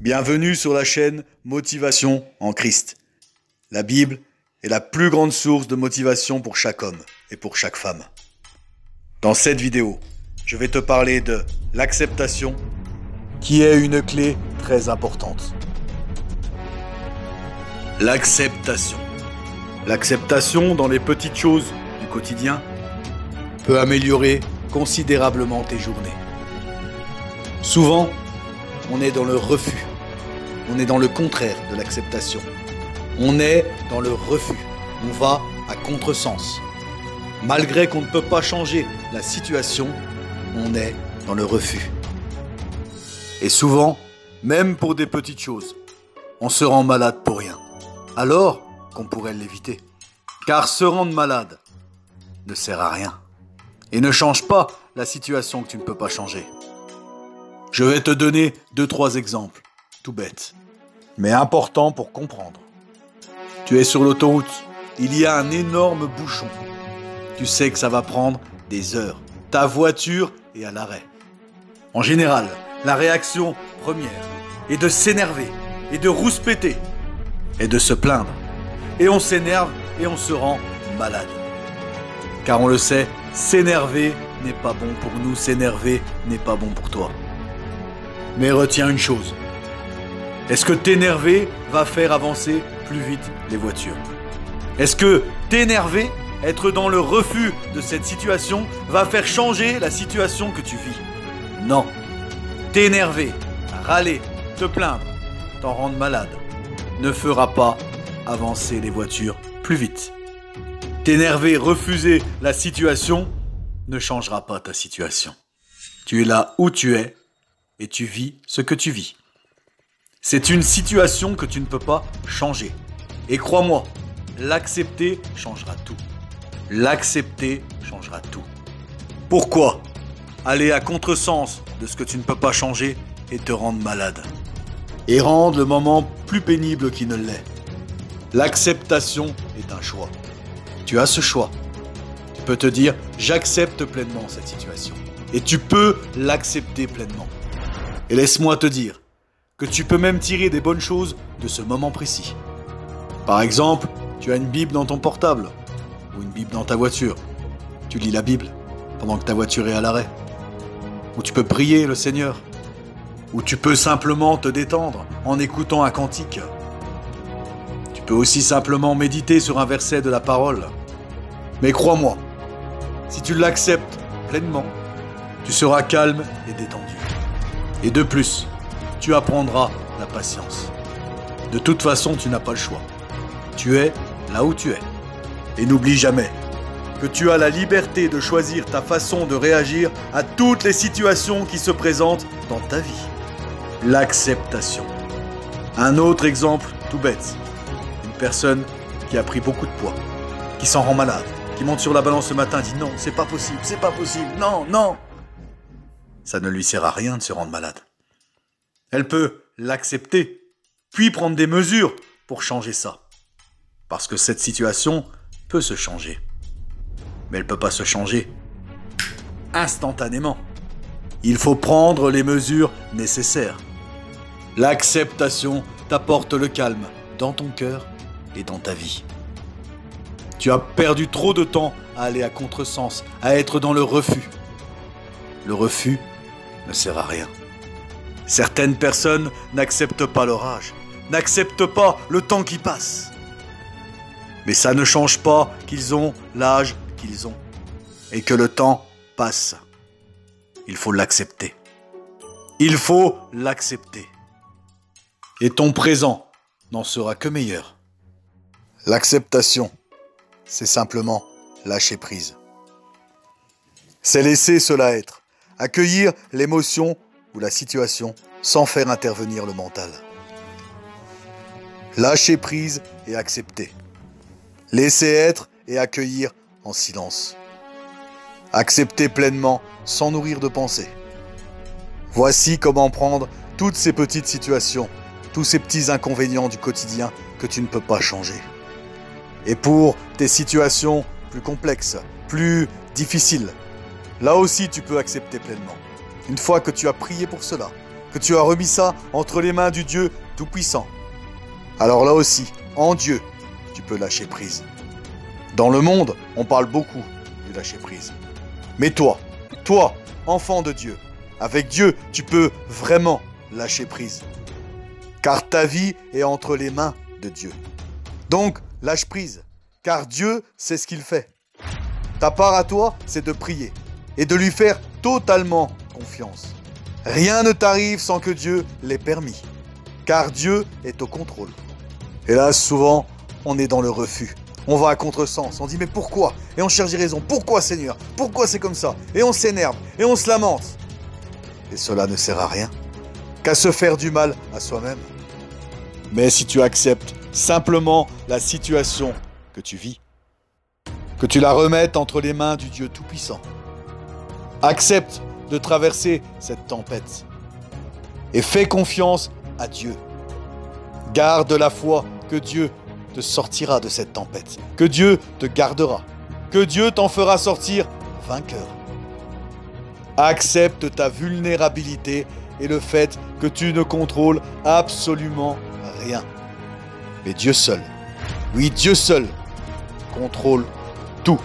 Bienvenue sur la chaîne Motivation en Christ. La Bible est la plus grande source de motivation pour chaque homme et pour chaque femme. Dans cette vidéo, je vais te parler de l'acceptation, qui est une clé très importante. L'acceptation. L'acceptation dans les petites choses du quotidien peut améliorer considérablement tes journées. Souvent, on est dans le refus. On est dans le contraire de l'acceptation. On est dans le refus. On va à contresens. Malgré qu'on ne peut pas changer la situation, on est dans le refus. Et souvent, même pour des petites choses, on se rend malade pour rien. Alors qu'on pourrait l'éviter. Car se rendre malade ne sert à rien. Et ne change pas la situation que tu ne peux pas changer. Je vais te donner 2-3 exemples, tout bêtes, mais importants pour comprendre. Tu es sur l'autoroute, il y a un énorme bouchon. Tu sais que ça va prendre des heures. Ta voiture est à l'arrêt. En général, la réaction première est de s'énerver et de rouspéter et de se plaindre. Et on s'énerve et on se rend malade. Car on le sait, s'énerver n'est pas bon pour nous, s'énerver n'est pas bon pour toi. Mais retiens une chose. Est-ce que t'énerver va faire avancer plus vite les voitures? Est-ce que t'énerver, être dans le refus de cette situation, va faire changer la situation que tu vis? Non. T'énerver, râler, te plaindre, t'en rendre malade, ne fera pas avancer les voitures plus vite. T'énerver, refuser la situation, ne changera pas ta situation. Tu es là où tu es et tu vis ce que tu vis. C'est une situation que tu ne peux pas changer. Et crois-moi, l'accepter changera tout. L'accepter changera tout. Pourquoi aller à contresens de ce que tu ne peux pas changer et te rendre malade? Et rendre le moment plus pénible qu'il ne l'est. L'acceptation est un choix. Tu as ce choix. Tu peux te dire, j'accepte pleinement cette situation. Et tu peux l'accepter pleinement. Et laisse-moi te dire que tu peux même tirer des bonnes choses de ce moment précis. Par exemple, tu as une Bible dans ton portable ou une Bible dans ta voiture. Tu lis la Bible pendant que ta voiture est à l'arrêt. Ou tu peux prier le Seigneur. Ou tu peux simplement te détendre en écoutant un cantique. Tu peux aussi simplement méditer sur un verset de la parole. Mais crois-moi, si tu l'acceptes pleinement, tu seras calme et détendu. Et de plus, tu apprendras la patience. De toute façon, tu n'as pas le choix. Tu es là où tu es. Et n'oublie jamais que tu as la liberté de choisir ta façon de réagir à toutes les situations qui se présentent dans ta vie. L'acceptation. Un autre exemple tout bête. Une personne qui a pris beaucoup de poids, qui s'en rend malade, qui monte sur la balance ce matin, dit non, c'est pas possible, non, non. Ça ne lui sert à rien de se rendre malade. Elle peut l'accepter, puis prendre des mesures pour changer ça. Parce que cette situation peut se changer. Mais elle ne peut pas se changer instantanément. Il faut prendre les mesures nécessaires. L'acceptation t'apporte le calme dans ton cœur et dans ta vie. Tu as perdu trop de temps à aller à contresens, à être dans le refus. Le refus ne sert à rien. Certaines personnes n'acceptent pas leur âge, n'acceptent pas le temps qui passe. Mais ça ne change pas qu'ils ont l'âge qu'ils ont et que le temps passe. Il faut l'accepter. Il faut l'accepter. Et ton présent n'en sera que meilleur. L'acceptation, c'est simplement lâcher prise. C'est laisser cela être. Accueillir l'émotion ou la situation sans faire intervenir le mental. Lâcher prise et accepter. Laisser être et accueillir en silence. Accepter pleinement sans nourrir de pensée. Voici comment prendre toutes ces petites situations, tous ces petits inconvénients du quotidien que tu ne peux pas changer. Et pour tes situations plus complexes, plus difficiles, là aussi tu peux accepter pleinement. Une fois que tu as prié pour cela, que tu as remis ça entre les mains du Dieu Tout-Puissant, alors là aussi, en Dieu, tu peux lâcher prise. Dans le monde, on parle beaucoup du lâcher prise. Mais toi, enfant de Dieu, avec Dieu, tu peux vraiment lâcher prise. Car ta vie est entre les mains de Dieu. Donc, lâche prise, car Dieu sait ce qu'il fait. Ta part à toi, c'est de prier et de lui faire totalement confiance. Rien ne t'arrive sans que Dieu l'ait permis, car Dieu est au contrôle. Hélas, souvent, on est dans le refus. On va à contresens, on dit mais pourquoi? Et on cherche des raisons. Pourquoi Seigneur? Pourquoi c'est comme ça? Et on s'énerve, et on se lamente. Et cela ne sert à rien qu'à se faire du mal à soi-même. Mais si tu acceptes simplement la situation que tu vis, que tu la remettes entre les mains du Dieu Tout-Puissant, accepte de traverser cette tempête et fais confiance à Dieu. Garde la foi que Dieu te sortira de cette tempête, que Dieu te gardera, que Dieu t'en fera sortir vainqueur. Accepte ta vulnérabilité et le fait que tu ne contrôles absolument rien. Mais Dieu seul, oui Dieu seul, contrôle tout.